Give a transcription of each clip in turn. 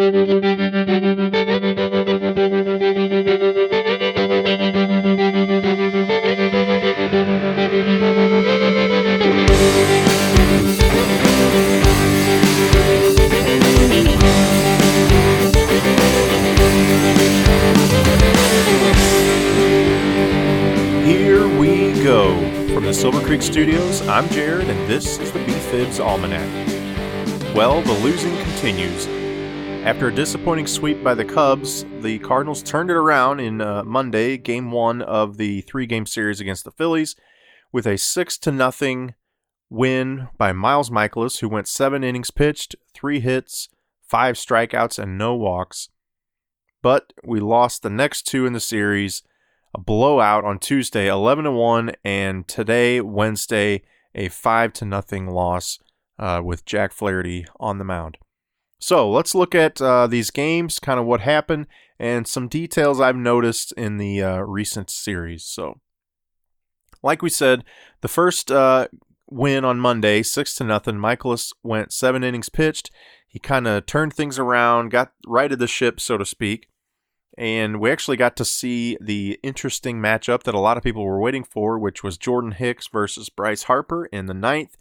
From the Silver Creek Studios, I'm Jared, and this is the BFIBs Almanac. Well, the losing continues. After a disappointing sweep by the Cubs, the Cardinals turned it around in Monday, Game 1 of the 3-game series against the Phillies, with a 6-0 win by Miles Mikolas, who went 7 innings pitched, 3 hits, 5 strikeouts, and no walks. But we lost the next 2 in the series, a blowout on Tuesday, 11-1, and today, Wednesday, a 5-0 loss with Jack Flaherty on the mound. So let's look at these games, kind of what happened, and some details I've noticed in the recent series. So, like we said, the first win on Monday, 6-0, Mikolas went 7 innings pitched. He kind of turned things around, got righted the ship, so to speak. And we actually got to see the interesting matchup that a lot of people were waiting for, which was Jordan Hicks versus Bryce Harper in the 9th.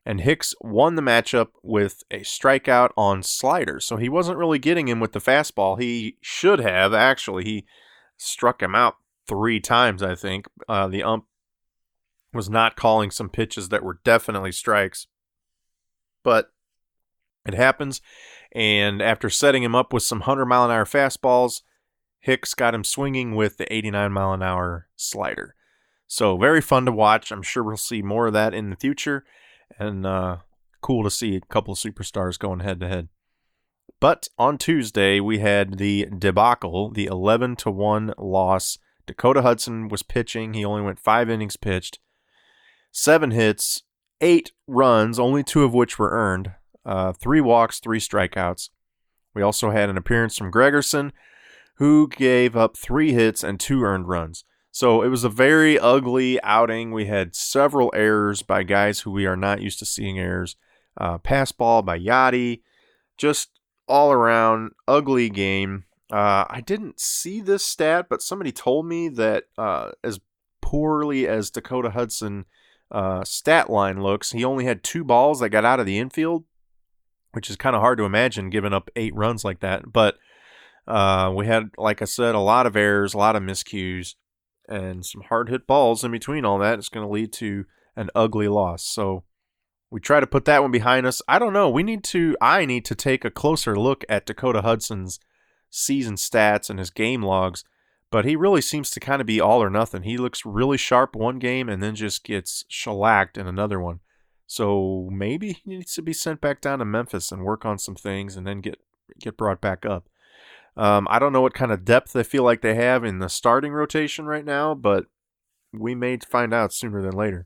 And Hicks won the matchup with a strikeout on sliders. So he wasn't really getting him with the fastball. He should have, actually. He struck him out 3 times, I think. The ump was not calling some pitches that were definitely strikes. But it happens. And after setting him up with some 100-mile-an-hour fastballs, Hicks got him swinging with the 89-mile-an-hour slider. So very fun to watch. I'm sure we'll see more of that in the future. And cool to see a couple of superstars going head-to-head. But on Tuesday, we had the debacle, the 11-1 loss. Dakota Hudson was pitching. He only went 5 innings pitched, 7 hits, 8 runs, only 2 of which were earned, 3 walks, 3 strikeouts. We also had an appearance from Gregerson, who gave up 3 hits and 2 earned runs. So it was a very ugly outing. We had several errors by guys who we are not used to seeing errors. Pass ball by Yachty. Just all around ugly game. I didn't see this stat, but somebody told me that as poorly as Dakota Hudson stat line looks, he only had 2 balls that got out of the infield, which is kind of hard to imagine giving up 8 runs like that. But we had, like I said, a lot of errors, a lot of miscues, and some hard hit balls in between all that. It's going to lead to an ugly loss. So we try to put that one behind us. I don't know. I need to take a closer look at Dakota Hudson's season stats and his game logs, but he really seems to kind of be all or nothing. He looks really sharp one game and then just gets shellacked in another one. So maybe he needs to be sent back down to Memphis and work on some things and then get brought back up. I don't know what kind of depth they feel like they have in the starting rotation right now, but we may find out sooner than later.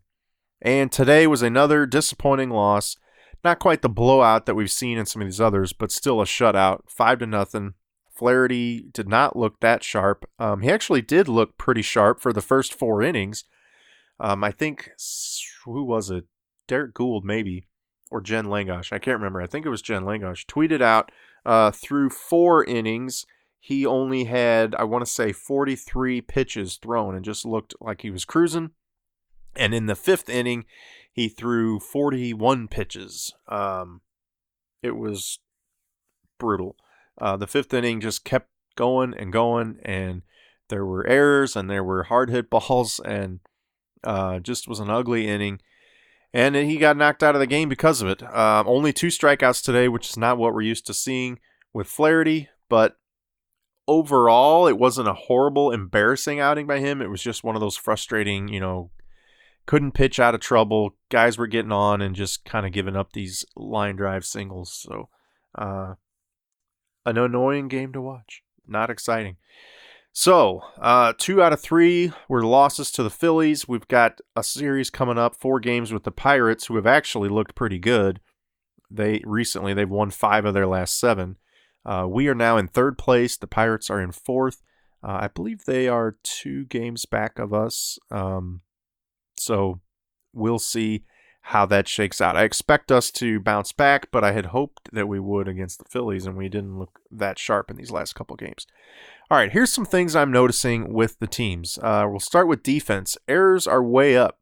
And today was another disappointing loss. Not quite the blowout that we've seen in some of these others, but still a shutout, 5-0. Flaherty did not look that sharp. He actually did look pretty sharp for the first 4 innings. I think, who was it? Derek Gould, maybe, or Jen Langosh. I can't remember. I think it was Jen Langosh. Tweeted out through 4 innings, he only had, I want to say, 43 pitches thrown and just looked like he was cruising. And in the 5th inning, he threw 41 pitches. It was brutal. The 5th inning just kept going, and there were errors, and there were hard hit balls, and just was an ugly inning. And he got knocked out of the game because of it. Only 2 strikeouts today, which is not what we're used to seeing with Flaherty. But overall, it wasn't a horrible, embarrassing outing by him. It was just one of those frustrating, couldn't pitch out of trouble. Guys were getting on and just kind of giving up these line drive singles. So an annoying game to watch. Not exciting. So, 2 out of 3 were losses to the Phillies. We've got a series coming up, 4 games with the Pirates, who have actually looked pretty good. They've won 5 of their last 7. We are now in 3rd place. The Pirates are in 4th. I believe they are 2 games back of us. So we'll see how that shakes out. I expect us to bounce back, but I had hoped that we would against the Phillies, and we didn't look that sharp in these last couple games. All right, here's some things I'm noticing with the teams. We'll start with defense. Errors are way up,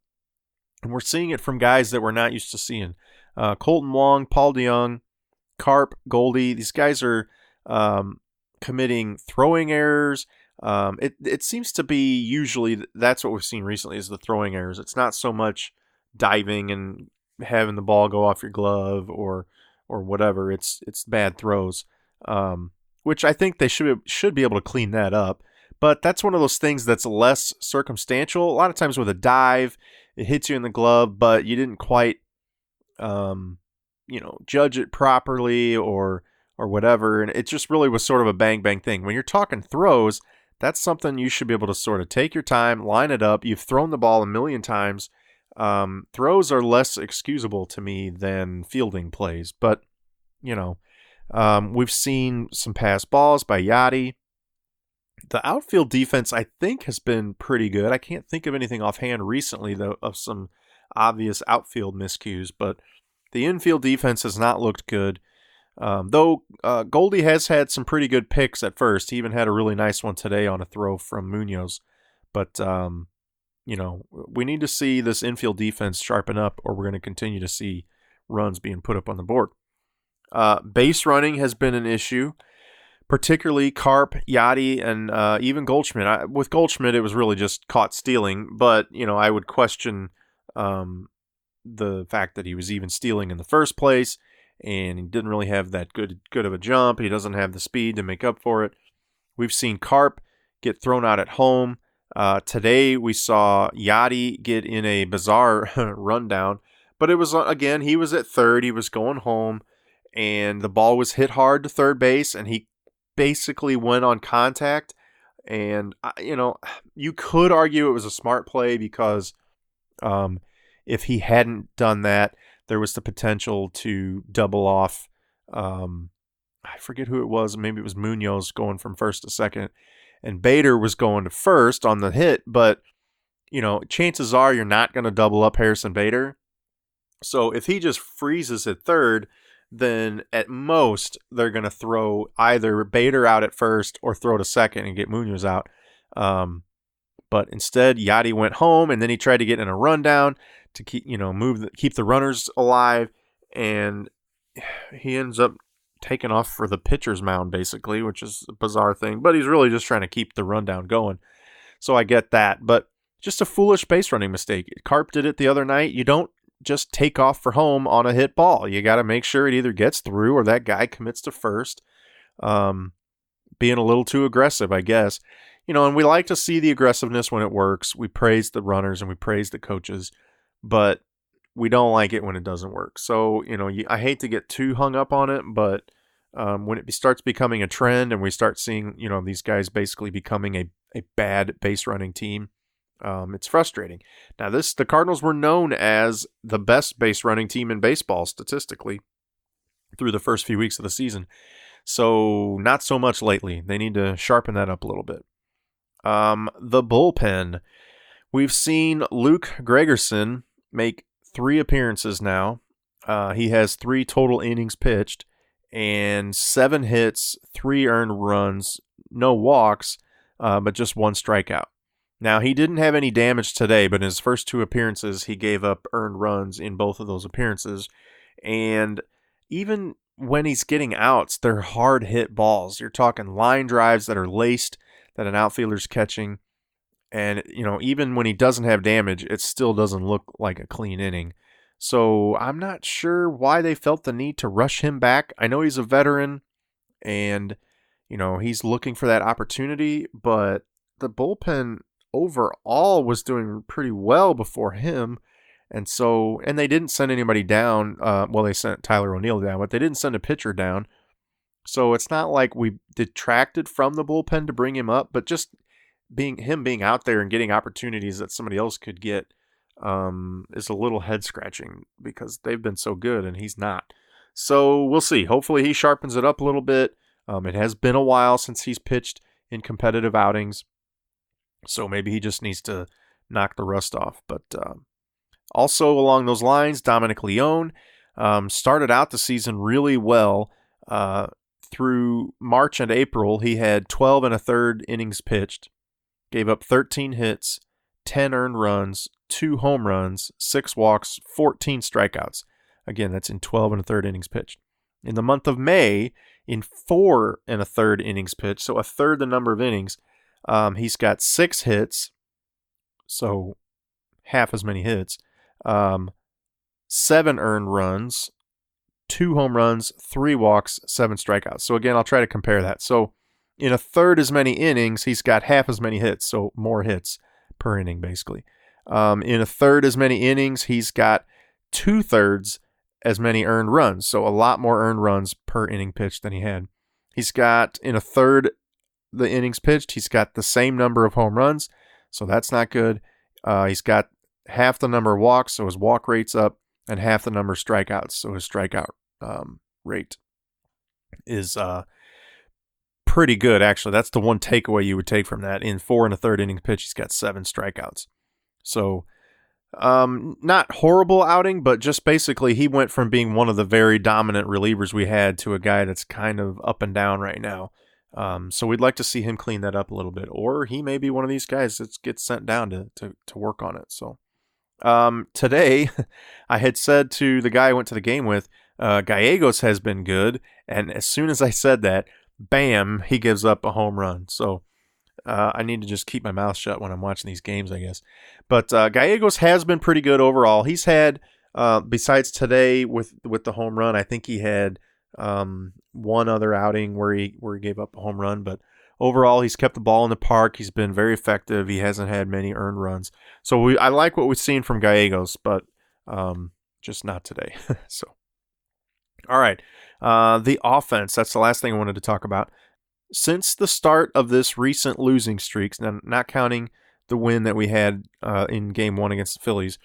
and we're seeing it from guys that we're not used to seeing. Colton Wong, Paul DeYoung, Carp, Goldie. These guys are committing throwing errors. It seems to be usually that's what we've seen recently is the throwing errors. It's not so much diving and having the ball go off your glove or whatever. It's bad throws, which I think they should be able to clean that up. But that's one of those things that's less circumstantial. A lot of times with a dive, it hits you in the glove, but you didn't quite judge it properly or whatever, and it just really was sort of a bang bang thing. When you're talking throws, that's something you should be able to sort of take your time, line it up. You've thrown the ball a million times. Throws are less excusable to me than fielding plays, but we've seen some pass balls by Yachty. The outfield defense, I think, has been pretty good. I can't think of anything offhand recently, though, of some obvious outfield miscues, but the infield defense has not looked good. Though Goldie has had some pretty good picks at first. He even had a really nice one today on a throw from Munoz. But, we need to see this infield defense sharpen up, or we're going to continue to see runs being put up on the board. Base running has been an issue, particularly Carp, Yachty, and even Goldschmidt. With Goldschmidt, it was really just caught stealing, but, I would question the fact that he was even stealing in the first place, and he didn't really have that good of a jump. He doesn't have the speed to make up for it. We've seen Carp get thrown out at home. Today we saw Yachty get in a bizarre rundown, but it was, again, he was at third. He was going home, and the ball was hit hard to third base, and he basically went on contact. And, you could argue it was a smart play because if he hadn't done that, there was the potential to double off. I forget who it was. Maybe it was Munoz going from first to second, and Bader was going to first on the hit. But, chances are you're not going to double up Harrison Bader. So if he just freezes at third, then at most they're going to throw either Bader out at first or throw to second and get Munoz out. But instead, Yachty went home, and then he tried to get in a rundown to keep the runners alive, and he ends up taking off for the pitcher's mound, basically, which is a bizarre thing. But he's really just trying to keep the rundown going. So I get that, but just a foolish base running mistake. Carp did it the other night. You don't just take off for home on a hit ball. You got to make sure it either gets through or that guy commits to first. Being a little too aggressive, I guess. And we like to see the aggressiveness when it works. We praise the runners and we praise the coaches, but we don't like it when it doesn't work. So, I hate to get too hung up on it, but when it starts becoming a trend and we start seeing, these guys basically becoming a bad base running team, it's frustrating. Now, the Cardinals were known as the best base running team in baseball statistically through the first few weeks of the season. So not so much lately. They need to sharpen that up a little bit. The bullpen. We've seen Luke Gregerson make 3 appearances now. He has 3 total innings pitched and 7 hits, 3 earned runs, no walks, but just 1 strikeout. Now, he didn't have any damage today, but in his first 2 appearances, he gave up earned runs in both of those appearances. And even when he's getting outs, they're hard hit balls. You're talking line drives that are laced that an outfielder's catching. And, even when he doesn't have damage, it still doesn't look like a clean inning. So I'm not sure why they felt the need to rush him back. I know he's a veteran and, he's looking for that opportunity, but the bullpen overall was doing pretty well before him. And they didn't send anybody down. They sent Tyler O'Neill down, but they didn't send a pitcher down. So it's not like we detracted from the bullpen to bring him up, but just being out there and getting opportunities that somebody else could get is a little head scratching because they've been so good and he's not. So we'll see. Hopefully he sharpens it up a little bit. It has been a while since he's pitched in competitive outings, so maybe he just needs to knock the rust off. But Also along those lines, Dominic Leone started out the season really well. Through March and April, he had 12 and a third innings pitched, gave up 13 hits, 10 earned runs, 2 home runs, 6 walks, 14 strikeouts. Again, that's in 12 and a third innings pitched. In the month of May, in 4 and a third innings pitched, so a third the number of innings, he's got 6 hits, so half as many hits, 7 earned runs, 2 home runs, 3 walks, 7 strikeouts. So again, I'll try to compare that. So in a third as many innings, he's got half as many hits, so more hits per inning, basically. In a third as many innings, he's got 2/3 as many earned runs, so a lot more earned runs per inning pitched than he had. He's got, in a third the innings pitched, he's got the same number of home runs, so that's not good. He's got half the number of walks, so his walk rate's up, and half the number of strikeouts, so his strikeout rate is pretty good, actually. That's the one takeaway you would take from that. In 4 and a third innings pitch, he's got 7 strikeouts. So, not horrible outing, but just basically he went from being one of the very dominant relievers we had to a guy that's kind of up and down right now. So we'd like to see him clean that up a little bit, or he may be one of these guys that gets sent down to work on it. So today I had said to the guy I went to the game with, Gallegos has been good, and as soon as I said that, bam, he gives up a home run. So I need to just keep my mouth shut when I'm watching these games, I guess. But Gallegos has been pretty good overall. He's had, besides today with the home run, I think he had one other outing where he gave up a home run. But overall, he's kept the ball in the park. He's been very effective. He hasn't had many earned runs. So I like what we've seen from Gallegos, but just not today. So, all right. The offense, that's the last thing I wanted to talk about. Since the start of this recent losing streak, not counting the win that we had in Game 1 against the Phillies,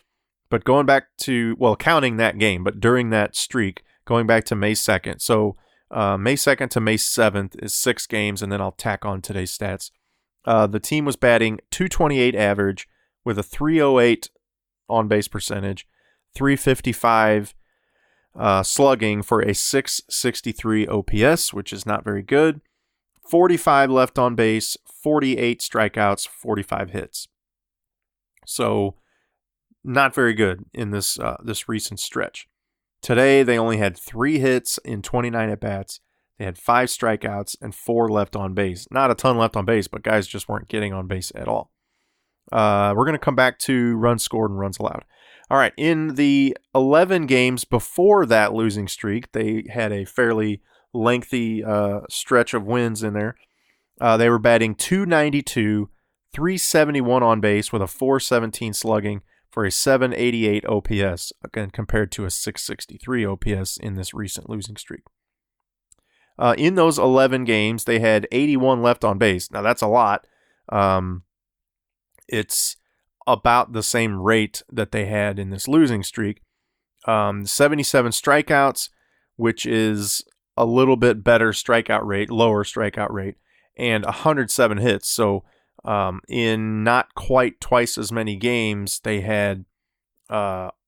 but going back to, counting that game, but during that streak, going back to May 2nd. So May 2nd to May 7th is 6 games, and then I'll tack on today's stats. The team was batting .228 average with a .308 on-base percentage, .355 slugging for a .663 OPS, which is not very good. 45 left on base, 48 strikeouts, 45 hits. So not very good in this recent stretch. Today they only had 3 hits in 29 at-bats. They had 5 strikeouts and 4 left on base. Not a ton left on base, but guys just weren't getting on base at all. We're going to come back to runs scored and runs allowed. All right, in the 11 games before that losing streak, they had a fairly lengthy stretch of wins in there. They were batting .292, .371 on base with a .417 slugging for a .788 OPS, again compared to a .663 OPS in this recent losing streak. In those 11 games, they had 81 left on base. Now that's a lot. It's about the same rate that they had in this losing streak. 77 strikeouts, which is a little bit better strikeout rate, lower strikeout rate, and 107 hits. So in not quite twice as many games, they had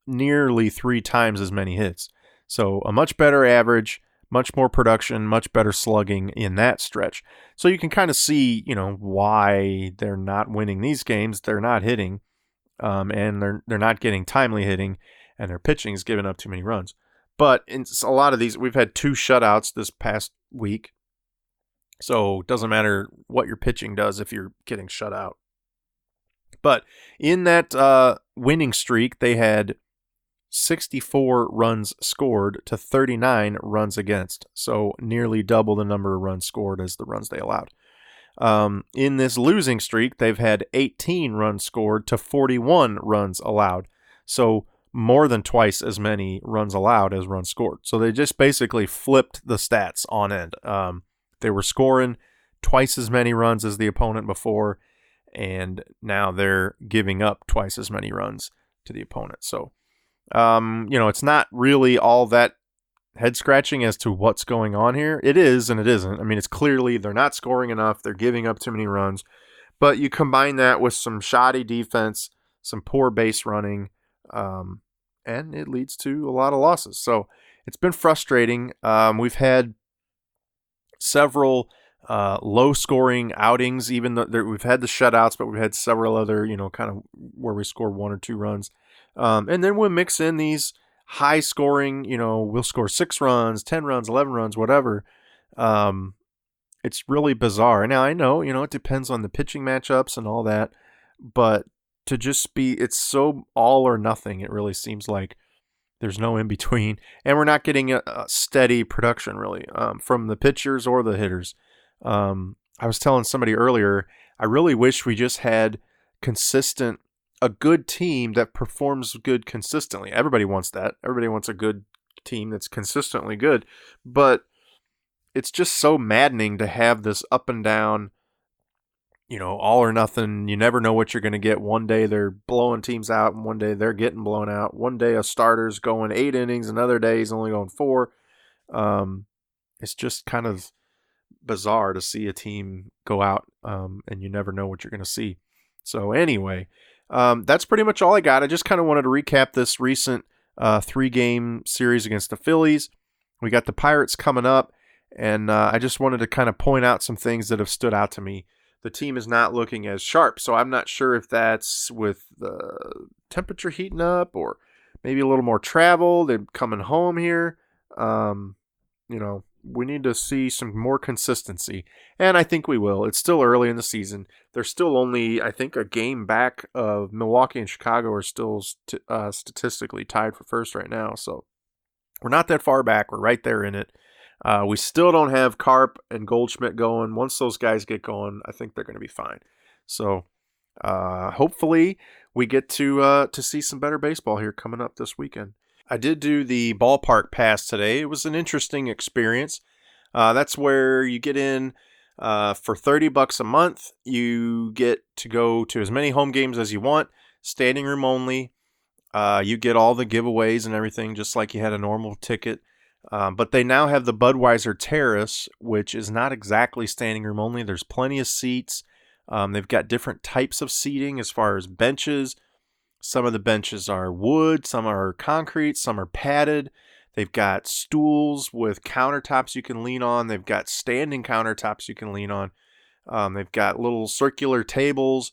nearly 3 times as many hits. So a much better average, much more production, much better slugging in that stretch. So you can kind of see, why they're not winning these games. They're not hitting, and they're not getting timely hitting, and their pitching is giving up too many runs. But in a lot of these, we've had 2 shutouts this past week. So it doesn't matter what your pitching does if you're getting shut out. But in that winning streak, they had 64 runs scored to 39 runs against. So nearly double the number of runs scored as the runs they allowed. In this losing streak, they've had 18 runs scored to 41 runs allowed. So more than twice as many runs allowed as runs scored. So they just basically flipped the stats on end. They were scoring twice as many runs as the opponent before, and now they're giving up twice as many runs to the opponent. So, it's not really all that head-scratching as to what's going on here. It is and it isn't. I mean, it's clearly they're not scoring enough. They're giving up too many runs. But you combine that with some shoddy defense, some poor base running, and it leads to a lot of losses. So it's been frustrating. We've had several low-scoring outings, even though we've had the shutouts, but we've had several other, kind of where we score 1 or 2 runs. And then we'll mix in these high-scoring, we'll score 6 runs, 10 runs, 11 runs, whatever. It's really bizarre. Now, I know, it depends on the pitching matchups and all that, but to just it's so all or nothing, it really seems like. There's no in between, and we're not getting a steady production really from the pitchers or the hitters. I was telling somebody earlier, I really wish we just had a good team that performs good consistently. Everybody wants that. Everybody wants a good team that's consistently good, but it's just so maddening to have this up and down, all or nothing. You never know what you're going to get. One day they're blowing teams out, and one day they're getting blown out. One day a starter's going 8 innings, another day he's only going 4. It's just kind of bizarre to see a team go out, and you never know what you're going to see. So anyway, that's pretty much all I got. I just kind of wanted to recap this recent 3-game series against the Phillies. We got the Pirates coming up, and I just wanted to kind of point out some things that have stood out to me. The team is not looking as sharp, so I'm not sure if that's with the temperature heating up or maybe a little more travel. They're coming home here. We need to see some more consistency, and I think we will. It's still early in the season. They're still only, I think, a game back of Milwaukee and Chicago are still statistically tied for first right now, so we're not that far back. We're right there in it. We still don't have Carp and Goldschmidt going. Once those guys get going, I think they're going to be fine. So hopefully we get to see some better baseball here coming up this weekend. I did do the ballpark pass today. It was an interesting experience. That's where you get in for $30 a month. You get to go to as many home games as you want, standing room only. You get all the giveaways and everything just like you had a normal ticket. But they now have the Budweiser Terrace, which is not exactly standing room only. There's plenty of seats. They've got different types of seating as far as benches. Some of the benches are wood, some are concrete, some are padded. They've got stools with countertops you can lean on. They've got standing countertops you can lean on. They've got little circular tables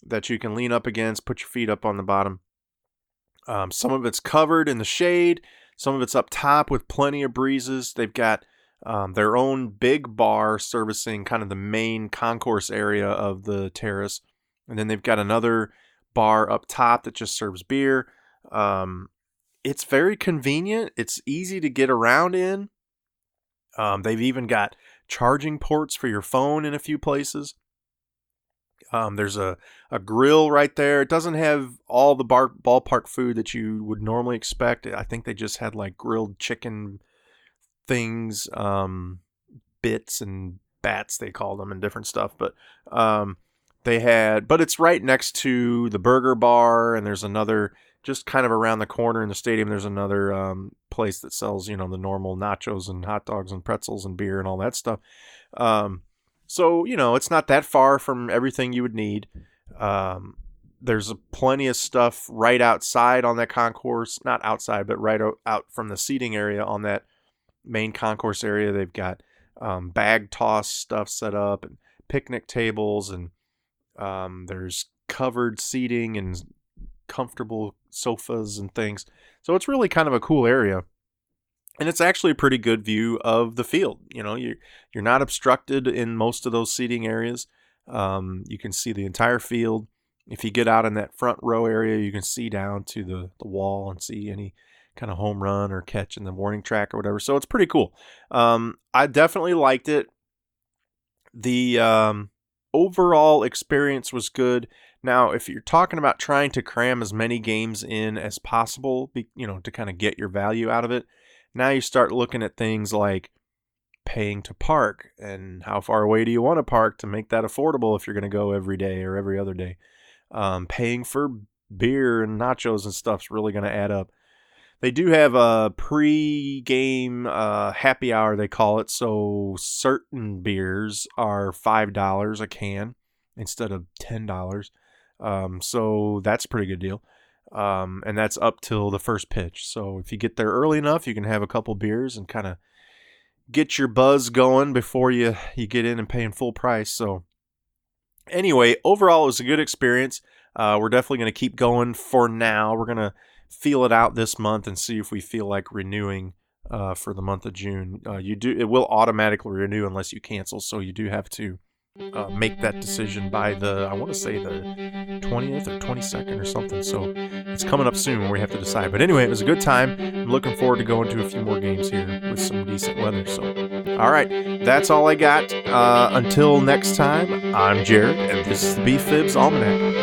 that you can lean up against, put your feet up on the bottom. Some of it's covered in the shade. Some of it's up top with plenty of breezes. They've got their own big bar servicing kind of the main concourse area of the terrace. And then they've got another bar up top that just serves beer. It's very convenient. It's easy to get around in. They've even got charging ports for your phone in a few places. There's a grill right there. It doesn't have all the ballpark food that you would normally expect. I think they just had like grilled chicken things, bits and bats, they call them, and different stuff. But but it's right next to the burger bar, and there's another just kind of around the corner in the stadium. There's another place that sells, the normal nachos and hot dogs and pretzels and beer and all that stuff. So, it's not that far from everything you would need. There's plenty of stuff right outside on that concourse. Not outside, but right out from the seating area on that main concourse area. They've got bag toss stuff set up and picnic tables. And there's covered seating and comfortable sofas and things. So it's really kind of a cool area. And it's actually a pretty good view of the field. You're not obstructed in most of those seating areas. You can see the entire field. If you get out in that front row area, you can see down to the wall and see any kind of home run or catch in the warning track or whatever. So it's pretty cool. I definitely liked it. The overall experience was good. Now, if you're talking about trying to cram as many games in as possible, to kind of get your value out of it, now you start looking at things like paying to park and how far away do you want to park to make that affordable if you're going to go every day or every other day. Paying for beer and nachos and stuff's really going to add up. They do have a pre-game happy hour, they call it. So certain beers are $5 a can instead of $10. So that's a pretty good deal. and that's up till the first pitch. So if you get there early enough, you can have a couple beers and kind of get your buzz going before you get in and paying full price. So anyway, overall, it was a good experience. We're definitely going to keep going for now. We're going to feel it out this month and see if we feel like renewing for the month of June. It will automatically renew unless you cancel, so you do have to make that decision by I want to say the 20th or 22nd or something. So it's coming up soon where we have to decide. But anyway, it was a good time. I'm looking forward to going to a few more games here with some decent weather. So, all right, that's all I got. Until next time, I'm Jared, and this is the BFIBs Almanac.